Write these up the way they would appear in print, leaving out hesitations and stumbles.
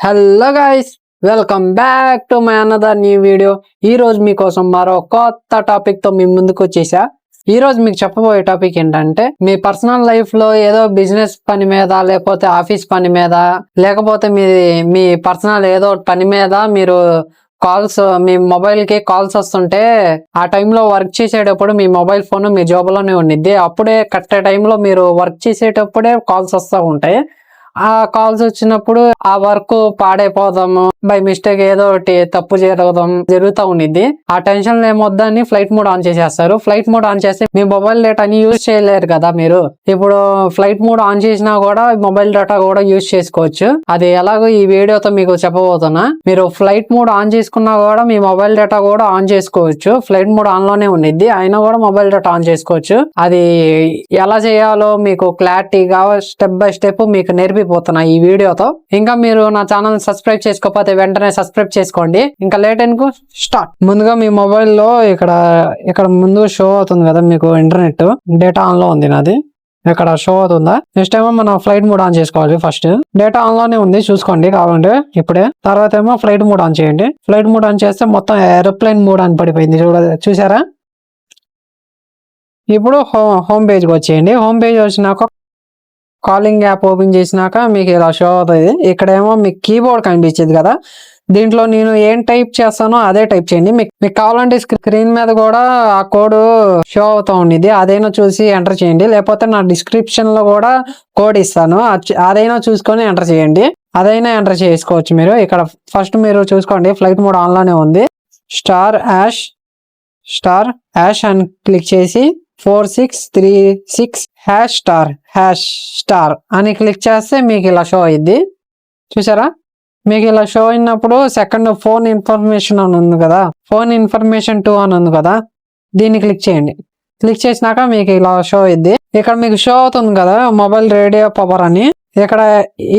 Hello guys, welcome back to my another new video. ఈ రోజు మీకోసం మరో కొత్త టాపిక్ తో మీ ముందుకు వచ్చేసా. ఈ రోజు మీకు చెప్పబోయే టాపిక్ ఏంటంటే, మీ పర్సనల్ లైఫ్ లో ఏదో బిజినెస్ పని మీద, లేకపోతే ఆఫీస్ పని మీద, లేకపోతే మీ పర్సనల్ ఏదో పని మీద మీరు కాల్స్, మీ మొబైల్ కి కాల్స్ వస్తుంటే ఆ టైంలో వర్క్ చేసేటప్పుడు మీ మొబైల్ ఫోన్ మీ జోబులోనే ఉండిద్ది. అప్పుడే కరెక్ట్ టైంలో మీరు వర్క్ చేసేటప్పుడే కాల్స్ వస్తూ ఉంటాయి. ఆ కాల్స్ వచ్చినప్పుడు ఆ వర్క్ పాడైపోదాము, బై మిస్టేక్ ఏదో ఒకటి తప్పు జరుగుతూ ఉండిద్ది. ఆ టెన్షన్ ఏమొద్దని ఫ్లైట్ మోడ్ ఆన్ చేసేస్తారు. ఫ్లైట్ మోడ్ ఆన్ చేస్తే మీ మొబైల్ డేటాని యూజ్ చేయలేరు కదా మీరు. ఇప్పుడు ఫ్లైట్ మోడ్ ఆన్ చేసినా కూడా మొబైల్ డేటా కూడా యూజ్ చేసుకోవచ్చు. అది ఎలాగో ఈ వీడియోతో మీకు చెప్పబోతున్నా. మీరు ఫ్లైట్ మోడ్ ఆన్ చేసుకున్నా కూడా మీ మొబైల్ డేటా కూడా ఆన్ చేసుకోవచ్చు. ఫ్లైట్ మోడ్ ఆన్ లోనే ఉండిద్ది, అయినా కూడా మొబైల్ డేటా ఆన్ చేసుకోవచ్చు. అది ఎలా చేయాలో మీకు క్లారిటీగా స్టెప్ బై స్టెప్ మీకు నేర్పిపోతున్నా ఈ వీడియోతో. ఇంకా మీరు నా ఛానల్ సబ్స్క్రైబ్ చేసుకోకపోతే వెంటనే సబ్స్క్రైబ్ చేసుకోండి. ఇంకా లేట్ ఎందుకు, స్టార్ట్. ముందుగా మీ మొబైల్లో ఇక్కడ ముందు షో అవుతుంది కదా మీకు ఇంటర్నెట్ డేటా ఆన్ లో ఉంది. నాది ఇక్కడ షో అవుతుందా? నెక్స్ట్ ఏమో మనం ఫ్లైట్ మోడ్ ఆన్ చేసుకోవాలి. ఫస్ట్ డేటా ఆన్ లోనే ఉంది, చూసుకోండి కావాలంటే ఇప్పుడే. తర్వాత ఏమో ఫ్లైట్ మోడ్ ఆన్ చేయండి. ఫ్లైట్ మోడ్ ఆన్ చేస్తే మొత్తం ఏరోప్లేన్ మోడ్ అని పడిపోయింది, చూసారా? ఇప్పుడు హోమ్ పేజ్కి వచ్చేయండి. హోమ్ పేజ్ వచ్చినాక కాలింగ్ యాప్ ఓపెన్ చేసినాక మీకు ఇలా షో అవుతుంది. ఇక్కడేమో మీకు కీబోర్డ్ కనిపించేది కదా, దీంట్లో నేను ఏం టైప్ చేస్తానో అదే టైప్ చేయండి. మీకు కావాలంటే స్క్రీన్ మీద కూడా ఆ కోడ్ షో అవుతా ఉండేది, అదైనా చూసి ఎంటర్ చేయండి. లేకపోతే నా డిస్క్రిప్షన్ లో కూడా కోడ్ ఇస్తాను, అదైనా చూసుకొని ఎంటర్ చేయండి. అదైనా ఎంటర్ చేసుకోవచ్చు మీరు. ఇక్కడ ఫస్ట్ మీరు చూసుకోండి, ఫ్లైట్ మోడ్ ఆన్ లోనే ఉంది. స్టార్ యాష్ అని క్లిక్ చేసి 4636 #స్టార్ అని క్లిక్ చేస్తే మీకు ఇలా షో అయ్యిద్ది, చూసారా? మీకు ఇలా షో అయినప్పుడు సెకండ్ ఫోన్ ఇన్ఫర్మేషన్ అని ఉంది కదా, ఫోన్ ఇన్ఫర్మేషన్ 2 అని ఉంది కదా, దీన్ని క్లిక్ చేయండి. క్లిక్ చేసినాక మీకు ఇలా షో అయ్యిద్ది. ఇక్కడ మీకు షో అవుతుంది కదా మొబైల్ రేడియో పవర్ అని, ఇక్కడ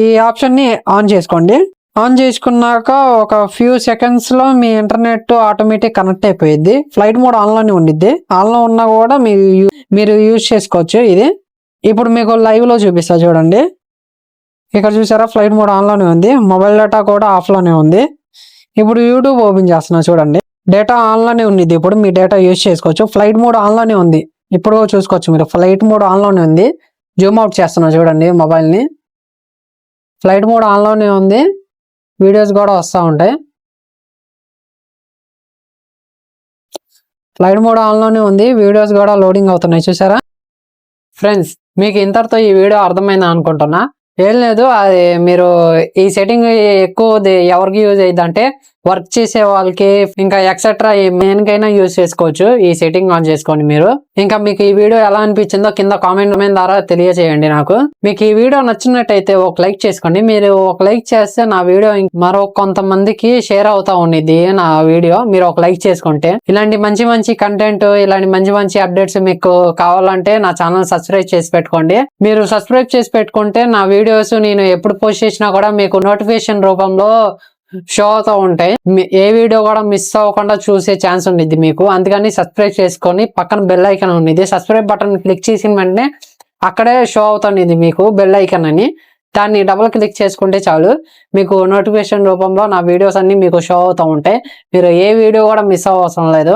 ఈ ఆప్షన్ ని ఆన్ చేసుకోండి. ఆన్ చేసుకున్నాక ఒక ఫ్యూ సెకండ్స్ లో మీ ఇంటర్నెట్ ఆటోమేటిక్ కనెక్ట్ అయిపోయింది. ఫ్లైట్ మోడ్ ఆన్ లోనే ఉండిద్ది, ఆన్ లో ఉన్నా కూడా మీరు యూజ్ చేసుకోవచ్చు ఇది. ఇప్పుడు మీకు లైవ్ లో చూపిస్తా చూడండి. ఇక్కడ చూసారా, ఫ్లైట్ మోడ్ ఆన్ లోనే ఉంది, మొబైల్ డేటా కూడా ఆఫ్ లోనే ఉంది. ఇప్పుడు యూట్యూబ్ ఓపెన్ చేస్తున్నా చూడండి. డేటా ఆన్ లోనే ఉంది, ఇప్పుడు మీ డేటా యూజ్ చేసుకోవచ్చు. ఫ్లైట్ మోడ్ ఆన్ లోనే ఉంది, ఇప్పుడు చూసుకోవచ్చు మీరు. ఫ్లైట్ మోడ్ ఆన్ లోనే ఉంది. జూమ్ అవుట్ చేస్తున్నా చూడండి మొబైల్ ని. ఫ్లైట్ మోడ్ ఆన్ లోనే ఉంది, వీడియోస్ కూడా వస్తూ ఉంటాయి. ఫ్లైట్ మోడ్ ఆన్ లోనే ఉంది, వీడియోస్ కూడా లోడింగ్ అవుతున్నాయి, చూసారా? ఫ్రెండ్స్, మీకు ఇంతటితో ఈ వీడియో అర్థమైందా అనుకుంటున్నా. ఏం లేదు, అది మీరు ఈ సెట్టింగ్ ఎక్కువ ఎవరికి యూజ్ అయ్యింది అంటే వర్క్ చేసే వాళ్ళకి, ఇంకా ఎక్సెట్రా మెయిన్కైనా యూజ్ చేసుకోవచ్చు ఈ సెట్టింగ్ ఆన్ చేసుకోండి మీరు. ఇంకా మీకు ఈ వీడియో ఎలా అనిపించిందో కింద కామెంట్ ద్వారా తెలియజేయండి నాకు. మీకు ఈ వీడియో నచ్చినట్టయితే ఒక లైక్ చేసుకోండి. మీరు ఒక లైక్ చేస్తే నా వీడియో మరో కొంతమందికి షేర్ అవుతా ఉండేది నా వీడియో. మీరు ఒక లైక్ చేసుకుంటే ఇలాంటి మంచి మంచి కంటెంట్, ఇలాంటి మంచి మంచి అప్డేట్స్ మీకు కావాలంటే నా ఛానల్ సబ్స్క్రైబ్ చేసి పెట్టుకోండి. మీరు సబ్స్క్రైబ్ చేసి పెట్టుకుంటే నా వీడియోస్ నేను ఎప్పుడు పోస్ట్ చేసినా కూడా మీకు నోటిఫికేషన్ రూపంలో షో అవుతూ ఉంటాయి. ఏ వీడియో కూడా మిస్ అవ్వకుండా చూసే ఛాన్స్ ఉండిద్ది మీకు. అందుకని సబ్స్క్రైబ్ చేసుకొని పక్కన బెల్ ఐకాన్ ఉంది, సబ్స్క్రైబ్ బటన్ క్లిక్ చేసిన వెంటనే అక్కడే షో అవుతుంది మీకు బెల్ ఐకాన్ అని. దాన్ని డబుల్ క్లిక్ చేసుకుంటే చాలు, మీకు నోటిఫికేషన్ రూపంలో నా వీడియోస్ అన్ని మీకు షో అవుతూ ఉంటాయి. మీరు ఏ వీడియో కూడా మిస్ అవ్వవసరం లేదు.